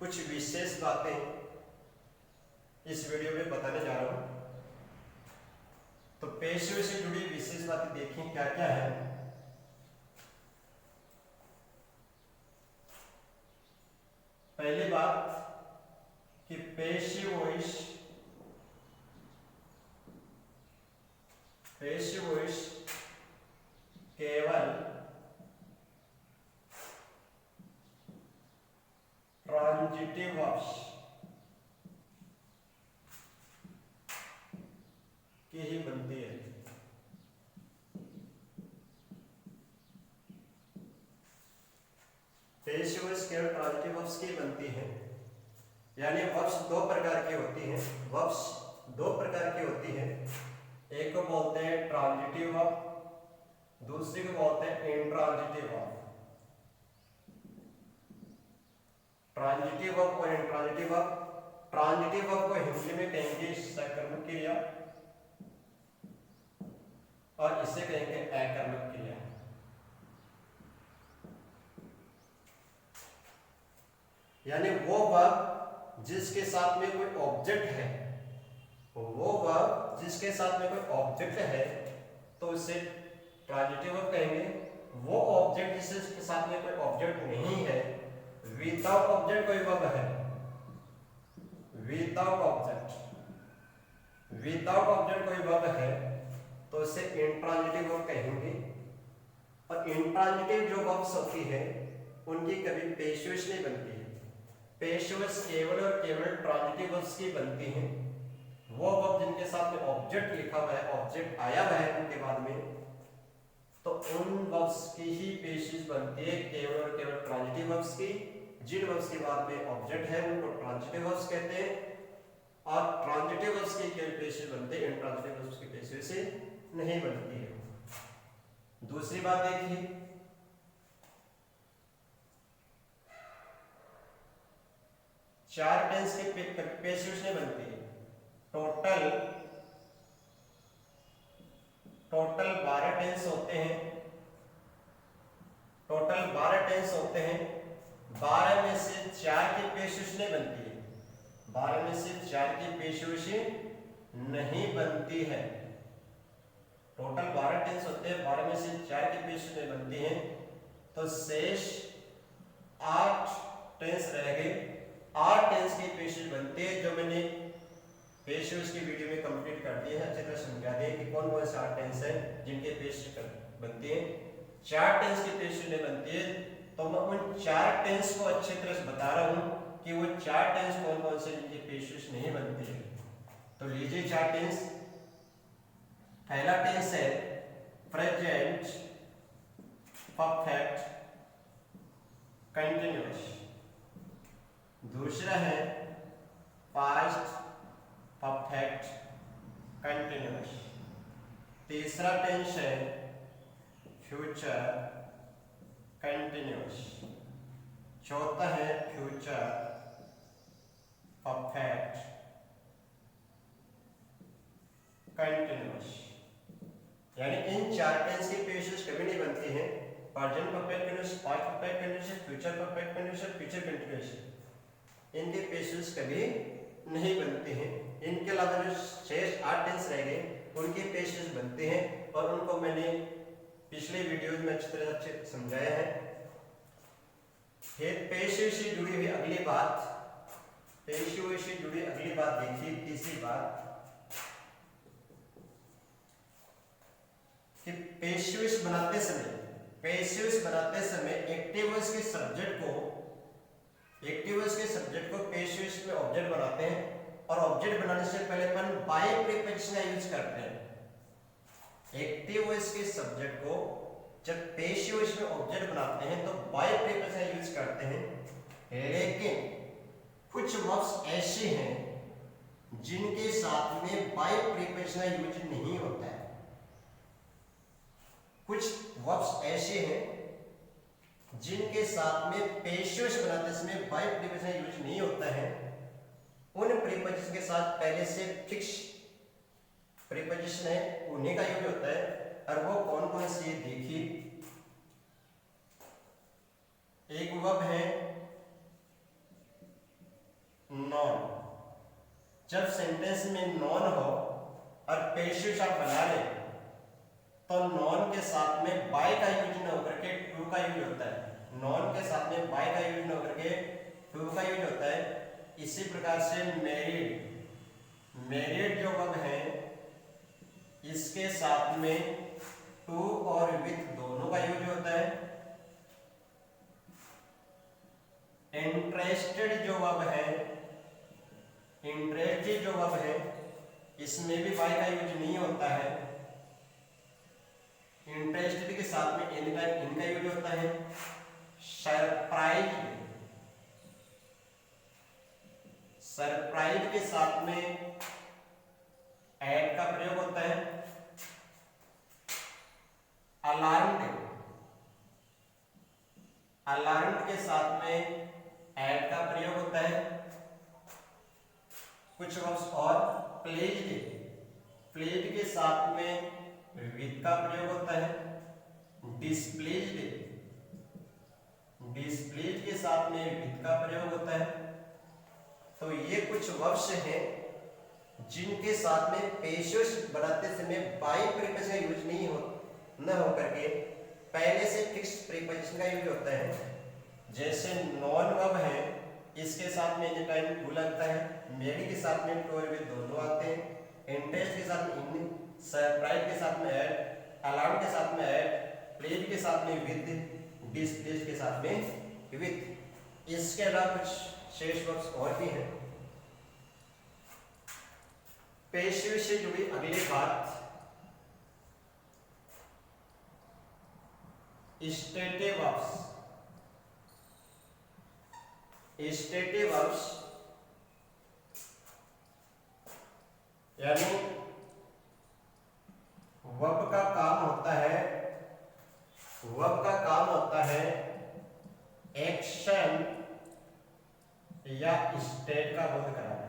कुछ विशेष बातें इस वीडियो में बताने जा रहा हूं। तो पेशियों से जुड़ी विशेष बातें देखें क्या क्या है। पहली बात कि पेशियोइश केवल ट्रांजिटिव वर्ब्स की ही बनती है। पेशियोइश केवल ट्रांजिटिव वर्ब्स की बनती है, यानी वर्ब्स दो प्रकार की होती हैं। वर्ब्स दो प्रकार की होती है, एक को बोलते हैं ट्रांजिटिव वर्ब, दूसरे को बोलते हैं इंट्रांजिटिव वर्ब। ट्रांजिटिव वर्ब और इंट्रांजिटिव वर्ब। ट्रांजिटिव वर्ब को हिंदी में कहेंगे सकर्मक क्रिया और इसे कहेंगे अकर्मक क्रिया। यानी वो वर्ब जिसके साथ में कोई ऑब्जेक्ट है, वो वर्ब जिसके साथ में कोई ऑब्जेक्ट है तो उसे ट्रांजिटिव वर्ब कहेंगे। वो ऑब्जेक्ट जिसके साथ में कोई ऑब्जेक्ट नहीं है, विदाउट ऑब्जेक्ट कोई वर्ब है, विदाउट ऑब्जेक्ट कोई वर्ब है तो उसे इंट्रांजिटिव वर्ब कहेंगे। और इंट्रांजिटिव जो वर्ब्स होती है उनकी कभी पेशियोइश नहीं बनती है। पेशियोइश केवल और केवल ट्रांजिटिव वर्ब्स की बनती हैं। वो वर्ब जिनके साथ में ऑब्जेक्ट लिखा हुआ है, ऑब्जेक्ट आया हुआ है उनके बाद में, तो उन वर्ब्स की ही पेशियोइश बनती है, केवल और केवल ट्रांजिटिव वर्ब्स की। जिन वर्ब्स के बाद में ऑब्जेक्ट है उनको ट्रांजिटिव वर्ब्स कहते हैं, और ट्रांजिटिव वर्ब्स की केवल पेशियोइश बनती है, इंट्रांजिटिव वर्ब्स की पेशियोइश नहीं बनती है। दूसरी बात देखिए, चार टेंस की पेशियोइश नहीं बनती है। टोटल 12 टेंस होते हैं। टोटल 12 टेंस होते हैं। 12 में से 4 की पेशियोइश नहीं बनती है। 12 में से 4 की पेशियोइश नहीं बनती है। टोटल 12 टेंस होते हैं, 12 में से 4 की पेशियोइश नहीं बनती है, तो शेष 8 टेंस रह गए। 8 टेंस की पेशियोइश बनती है, जो मैंने पेशियोइश की वीडियो में कंप्लीट कर दी है, अच्छी तरह समझा दिए कि कौन कौन से 8 टेंस हैं जिनके पेशियोइश बनती है। 4 टेंस की पेशियोइश नहीं बनती है, तो मैं उन 4 टेंस को अच्छी तरह से बता रहा हूं कि वो 4 टेंस कौन कौन से जिनकी पेशियोइश नहीं बनती है। तो लीजिए 4 टेंस। पहला टेंस है प्रेजेंट परफेक्ट कंटिन्यूअस। दूसरा है पास्ट परफेक्ट कंटिन्यूअस। तीसरा टेंस है फ्यूचर कंटिन्यूअस। चौथा है फ्यूचर परफेक्ट कंटिन्यूअस। यानी इन 4 टेंस की पेशियोइश कभी नहीं बनती है। Present perfect continuous, past perfect continuous, future perfect continuous, future continuous, इनकी पेशियोइश कभी नहीं बनती हैं। इनके अलावा जो शेष 8 टेंस रह गए उनकी पेशियोइश बनते हैं, और उनको मैंने पिछले वीडियोज में अच्छी तरह से समझाया है। फिर पेशियोइश से जुड़ी हुई अगली बात, पेशियोइश से जुड़ी अगली बात देखिए, तीसरी बात कि पेशियोइश बनाते समय एक्टिव वॉइस के सब्जेक्ट को पेशियोइश में ऑब्जेक्ट बनाते हैं, और ऑब्जेक्ट बनाने से पहले अपन बाय प्रीपोजिशन का यूज करते हैं। एक्टिव वॉइस के सब्जेक्ट को जब पेशियोइश में ऑब्जेक्ट बनाते हैं तो बाय प्रीपोजिशन का यूज करते हैं। लेकिन कुछ वर्ब्स ऐसे हैं जिनके साथ में बाय प्रीपोजिशन का यूज नहीं होता है। कुछ वर्ब्स ऐसे हैं जिनके साथ में पेशियोइश बनाते समय बाय प्रीपोजिशन यूज नहीं होता है। उन प्रीपोजिशन के साथ पहले से फिक्स प्रीपोजिशन है, उन्हीं का यूज होता है। और वो कौन कौन से देखिए, एक वर्ब है जब सेंटेंस में नॉन हो और पेशिव आप बना रहे तो नॉन के साथ में बाय का यूज न होकर के टू का यूज होता है। नॉन के साथ में बाय का यूज न होकर के टू का यूज होता है। इसी प्रकार से मैरिड जो वर्ब है इसके साथ में टू और विथ दोनों का यूज होता है। इंटरेस्टेड जो वर्ब है, इंटरेस्टेड जो वर्ब है इसमें भी बाय का यूज नहीं होता है। इंटरेस्टेड के साथ में इनका यूज होता है। सरप्राइज के साथ में एड का प्रयोग होता है। अलार्म्ड के साथ में एड का प्रयोग होता है। कुछ वर्ड्स और प्लेज्ड के साथ में विथ का प्रयोग होता है। डिस्प्लेज्ड के साथ में विथ का प्रयोग होता है। तो ये कुछ वर्ड्स हैं जिनके साथ में पेशिव बनाते समय बाय प्रीपोजिशन का यूज न हो करके पहले से फिक्स्ड प्रीपोजिशन का यूज होता है। जैसे नॉन वर्ब है इसके साथ में एनी टाइम टू लगता है। मेरी के साथ में टू और विथ दोनों आते हैं। इंटरेस्ट के साथ में इन, सरप्राइज के साथ में ऐड, अलार्म के साथ में ऐड, प्लेज के साथ में विद, डिस्प्लेज के साथ में विथ। इसके अलावा कुछ शेष वर्ब्स और भी हैं। पेशिव से जुड़ी अगली बात स्टेटिव वर्ब्स। स्टेटिव वर्ब्स यानी वर्ब का काम होता है एक्शन या स्टेट का बोध कराना।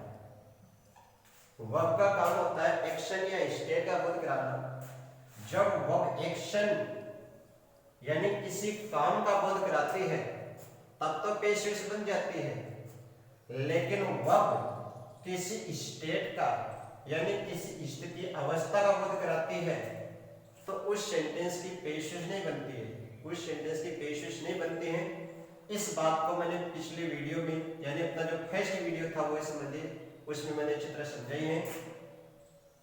वर्ब का काम होता है एक्शन या स्टेट का बोध कराना। जब वर्ब एक्शन यानी किसी काम का बोध कराती है तब तो पेशिव बन जाती है। लेकिन वर्ब किसी स्टेट का यानी किसी स्थिति अवस्था का बोध कराती है तो उस सेंटेंस की पेशिव नहीं बनती है। उस सेंटेंस की पेशिव नहीं बनती है। इस बात को मैंने पिछले वीडियो में यानी अपना जो फर्स्ट वीडियो था वो संबंधित उसमें मैंने अच्छी तरह समझाई है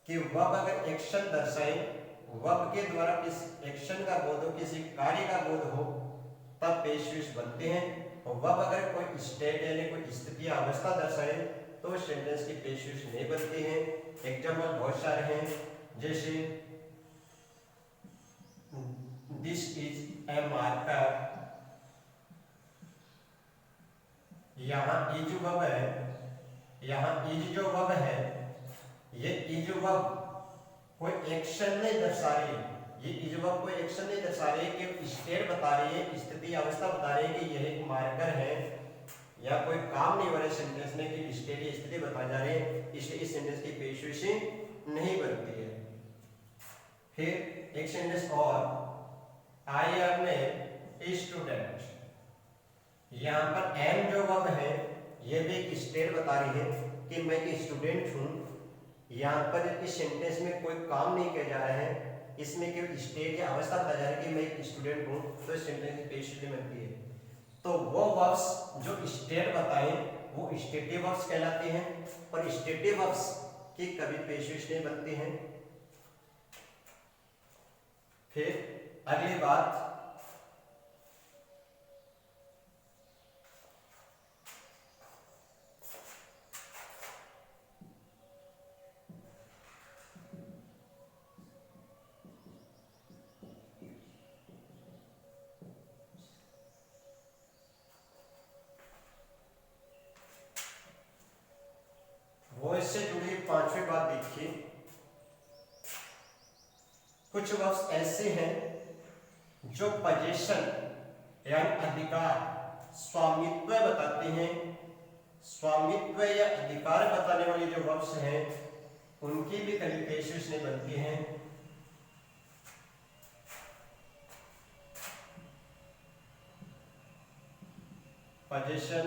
कि वर्ब अगर एक्शन दर्शाए, वर्ब के द्वारा किसी एक्शन का बोध हो, किसी कार्य का बोध हो तब पेशिव बनते हैं। और वर्ब अगर कोई स्टेट यानी कोई स्थिति अवस्था दर्शाए तो सेंटेंस की पेशिव नहीं बनती है। एग्जाम्पल बहुत सारे हैं जैसे दिस इज ए मार्कर। यहाँ इज वर्ब है, यहाँ इज जो वर्ब है ये इज वर्ब कोई एक्शन नहीं दर्शा रही है। ये इज वर्ब कोई एक्शन नहीं दर्शा रही है कि स्टेट बता रही है, स्थिति अवस्था बता रही है कि यह एक मार्कर है या कोई काम नहीं हो रहा है सेंटेंस में कि स्टेट या स्थिति बताई जा रही है, इसलिए इस सेंटेंस की पेशिव नहीं बनती है। फिर एक सेंटेंस और आई एम ए स्टूडेंट। यहाँ पर एम जो वर्ब है ये भी एक स्टेट बता रही है कि मैं एक स्टूडेंट हूँ। यहाँ पर इस सेंटेंस में कोई काम नहीं किया जा रहा है, इसमें केवल स्टेट या अवस्था बताया जा रहा है कि मैं एक स्टूडेंट हूँ, तो इस सेंटेंस की पेशिव बनती है। तो वो वर्ब्स जो स्टेट बताएं वो स्टेटिव वर्ब्स कहलाते हैं और स्टेटिव वर्ब्स की कभी पेशिव नहीं बनती हैं। फिर अगली बात इससे जुड़ी पांचवी बात देखिए। कुछ वर्ब्स ऐसे हैं जो पोजीशन यानी अधिकार, स्वामित्व बताते हैं। स्वामित्व या अधिकार बताने वाली जो वर्ब्स हैं उनकी भी कभी पेशिव नहीं बनती हैं। पोजीशन,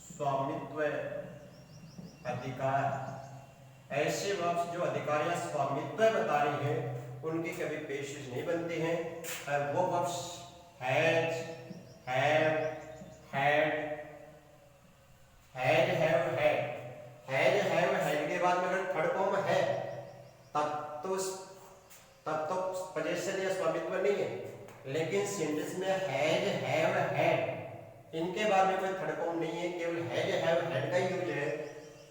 स्वामित्व अधिकार। ऐसे वर्ब्स जो अधिकार या स्वामित्व बता रही है उनकी कभी पेशेज नहीं बनती हैं। और वो verbs has, have, had, had, have, had, has, have, had के बाद में अगर थर्ड फॉर्म है तब तो पोजीशन या स्वामित्व नहीं है। लेकिन सेंटेंस में हैज, हैव, हैड इनके बाद में कोई थर्ड फॉर्म नहीं है, केवल हैज, हैव, हैड का यूज है।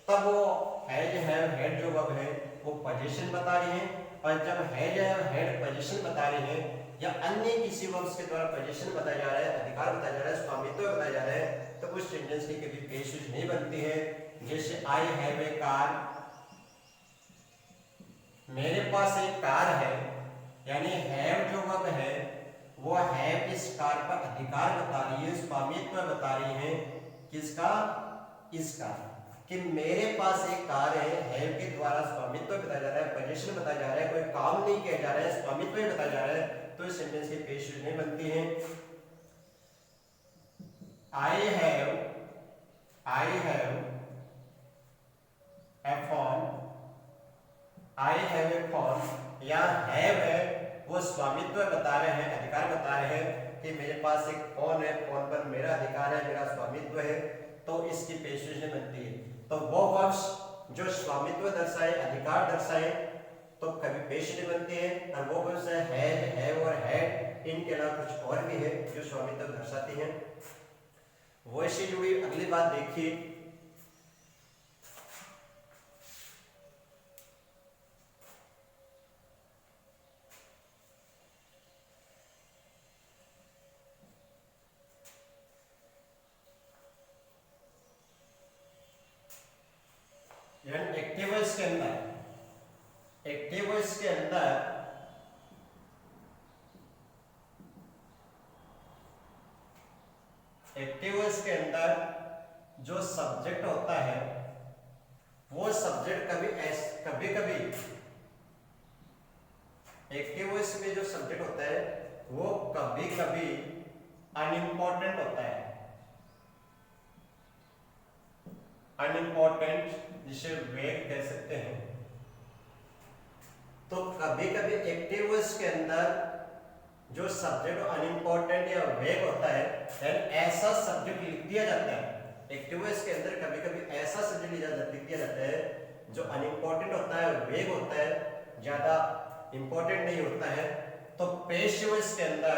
तब वो हैज, हैव, हैड जो वर्ब है वो पोजीशन बता रही है। और जब हैज, हैव, हैड पोजीशन बता रही है या अन्य किसी वर्ब्स के द्वारा पोजीशन बताया जा रहा है, अधिकार बताया जा रहा है, स्वामित्व बताया जा रहा है, तो उस सेंटेंस की कभी पेशेज नहीं बनती है। जैसे आई हैव ए कार, मेरे पास एक कार है, यानी हैव जो वर्ब है वो हैव इस कार पर अधिकार बता रही है, स्वामित्व बता रही है। किसका? इसका, कि मेरे पास एक कार है, हैव के द्वारा स्वामित्व बताया जा रहा है, पोजीशन बताया जा रहा है, कोई काम नहीं किया जा रहा है, स्वामित्व ही बताया जा रहा है, तो इस सेंटेंस की पेशेज नहीं बनती है। I have a phone, I have a phone या हैव है वो स्वामित्व बता रहे हैं, अधिकार बता रहे हैं कि मेरे पास एक फोन है, फोन पर मेरा अधिकार है, मेरा स्वामित्व है, तो इसकी पेशेज नहीं बनती है। तो वो वर्ब्स जो स्वामित्व दर्शाए, अधिकार दर्शाए, तो कभी पेश नहीं बनती है। और वो वर्ब्स है हैज, हैव और हैड, इनके अलावा कुछ और भी है जो स्वामित्व दर्शाती हैं। वो इससे जुड़ी अगली बात देखिए, एक्टिव वॉइस के अंदर, एक्टिव वॉइस के अंदर एक्टिव वॉइस के अंदर जो सब्जेक्ट होता है वो सब्जेक्ट कभी कभी एक्टिव वॉइस में जो सब्जेक्ट होता है वो कभी कभी अनइम्पोर्टेंट होता है, अनइम्पोर्टेंट, जिसे वेग कह सकते हैं। तो कभी कभी एक्टिव वॉइस के अंदर जो सब्जेक्ट अनइम्पोर्टेंट या वेग होता है, ऐसा सब्जेक्ट लिख दिया जाता है। एक्टिव वॉइस के अंदर कभी कभी ऐसा सब्जेक्ट लिख दिया जाता है जो अनइम्पोर्टेंट होता है, वेग होता है, ज्यादा इंपॉर्टेंट नहीं होता है। तो पेश वॉइस के अंदर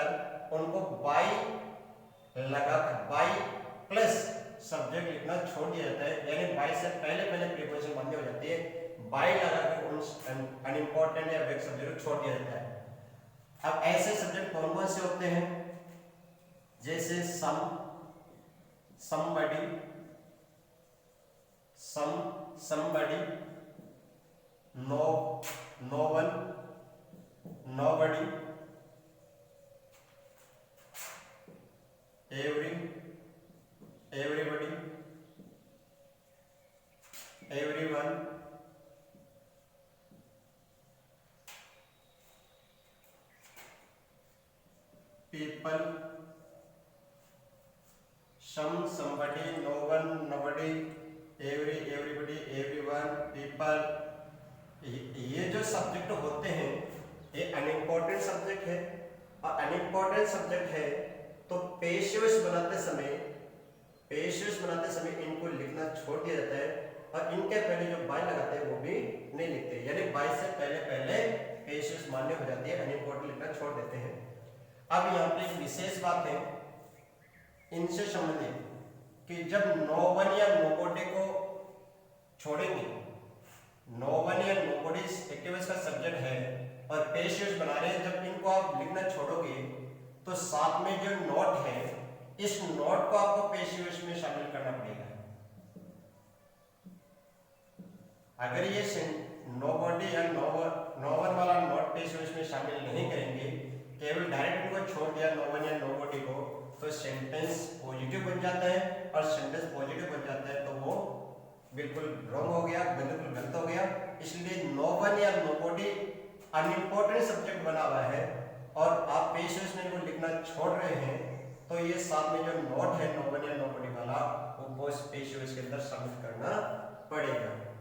उनको बाई लगाकर, बाई प्लस सब्जेक्ट लिखना छोड़ दिया जाता है, यानी बाई से पहले प्रीपोजिशन मान्य हो जाती है, बाई लगाकर उन अनइम्पोर्टेंट या वेग सब्जेक्ट को छोड़ दिया जाता है। अब ऐसे सब्जेक्ट कौन कौन से होते हैं? जैसे some, somebody, somebody, no, no one, nobody, every, everybody, everyone, people, some, somebody, no one, nobody, every, everybody, everyone, people. ये जो सब्जेक्ट होते हैं ये अनइम्पोर्टेंट सब्जेक्ट है, और अनइम्पोर्टेंट सब्जेक्ट है तो पेश वॉइस बनाते समय इनको लिखना छोड़ दिया जाता है, और इनके पहले जो बाय लगाते हैं वो भी नहीं लिखते, यानी बाय से पहले पेश वॉइस मान्य हो जाती है, अनइम्पोर्टेंट लिखना छोड़ देते हैं। अब यहाँ पे एक विशेष बात है इनसे संबंधित कि जब नो वन या नोबडी को छोड़ेंगे, नो वन या नोबडी एक्टिव वॉइस का सब्जेक्ट है और पेश वॉइस बना रहे हैं, जब इनको आप लिखना छोड़ोगे तो साथ में जो नोट है इस नोट को आपको पेश वॉइस में शामिल करना पड़ेगा। अगर ये नोबडी या नो वन वाला नोट पेश वॉइस में शामिल नहीं करेंगे, केवल डायरेक्ट इनको छोड़ दिया नो वन या नोबडी को, तो सेंटेंस पॉजिटिव बन जाता है, और सेंटेंस पॉजिटिव बन जाता है तो वो बिल्कुल रॉन्ग हो गया, बिल्कुल गलत हो गया। इसलिए नो वन या नोबडी अनइम्पोर्टेंट सब्जेक्ट बना हुआ है और आप पेश वॉइस में इनको लिखना छोड़ रहे हैं, तो ये साथ में जो नोट है नो वन या नोबडी वाला वो पेश वॉइस के अंदर शामिल करना पड़ेगा।